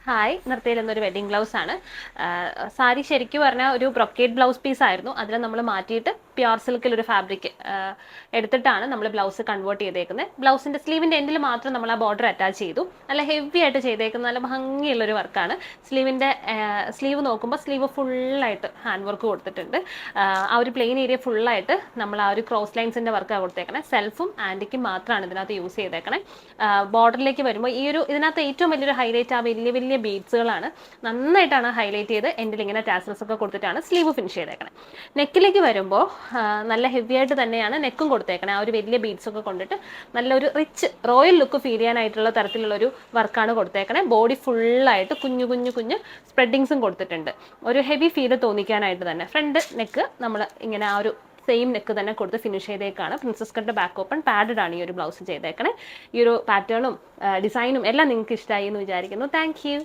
Hi, നിർത്തിയിൽ എന്നൊരു wedding blouse ആണ്. സാരി ശരിക്കും പറഞ്ഞാൽ ഒരു ബ്രൊക്കേഡ് ബ്ലൗസ് പീസ് ആയിരുന്നു. അതിൽ നമ്മൾ മാറ്റിയിട്ട് പ്യുർ സിൽക്കിൽ ഒരു ഫാബ്രിക് എടുത്തിട്ടാണ് നമ്മൾ ബ്ലൗസ് കൺവേർട്ട് ചെയ്തേക്കുന്നത്. ബ്ലൗസിന്റെ സ്ലീവിന്റെ എൻഡിൽ മാത്രം നമ്മൾ ആ ബോർഡർ അറ്റാച്ച് ചെയ്തു. നല്ല ഹെവി ആയിട്ട് ചെയ്തേക്കുന്ന നല്ല ഭംഗിയുള്ളൊരു വർക്കാണ്. സ്ലീവ് നോക്കുമ്പോൾ സ്ലീവ് ഫുള്ളായിട്ട് ഹാൻഡ് വർക്ക് കൊടുത്തിട്ടുണ്ട്. ആ ഒരു പ്ലെയിൻ ഏരിയ ഫുള്ളായിട്ട് നമ്മൾ ആ ഒരു ക്രോസ് ലൈൻസിന്റെ വർക്കാണ് കൊടുത്തേക്കണേ. സെൽഫും ആൻറ്റിക്കും മാത്രമാണ് ഇതിനകത്ത് യൂസ് ചെയ്തേക്കണേ. ബോർഡറിലേക്ക് വരുമ്പോൾ ഇതിനകത്ത് ഏറ്റവും വലിയൊരു ഹൈലൈറ്റ് ആ വലിയ വലിയ ബീഡ്സുകളാണ്. നന്നായിട്ടാണ് ഹൈലൈറ്റ് ചെയ്ത് എൻഡിൽ ഇങ്ങനെ ടാസൽസ് ഒക്കെ കൊടുത്തിട്ടാണ് സ്ലീവ് ഫിനിഷ് ചെയ്തേക്കണേ. നെക്കിലേക്ക് വരുമ്പോൾ നല്ല ഹെവി ആയിട്ട് തന്നെയാണ് നെക്കും കൊടുത്തേക്കണേ. ആ ഒരു വലിയ ബീഡ്സ് ഒക്കെ കൊണ്ടിട്ട് നല്ലൊരു റിച്ച് റോയൽ ലുക്ക് ഫീൽ ചെയ്യാനായിട്ടുള്ള തരത്തിലുള്ളൊരു വർക്കാണ് കൊടുത്തേക്കണേ. ബോഡി ഫുള്ളായിട്ട് കുഞ്ഞു കുഞ്ഞു കുഞ്ഞു സ്പ്രെഡിങ്സും കൊടുത്തിട്ടുണ്ട്, ഒരു ഹെവി ഫീൽ തോന്നിക്കാനായിട്ട് തന്നെ. ഫ്രണ്ട് നെക്ക് നമ്മൾ ഇങ്ങനെ ആ ഒരു സെയിം നെക്ക് തന്നെ കൊടുത്ത് ഫിനിഷ് ചെയ്തേക്കാണ്. Princess cut back open padded ആണ് ഈ ഒരു ബ്ലൗസ് ചെയ്തേക്കണേ. ഈ ഒരു പാറ്റേണും ഡിസൈനും എല്ലാം നിങ്ങൾക്ക് ഇഷ്ടമായി എന്ന് വിചാരിക്കുന്നു. Thank you.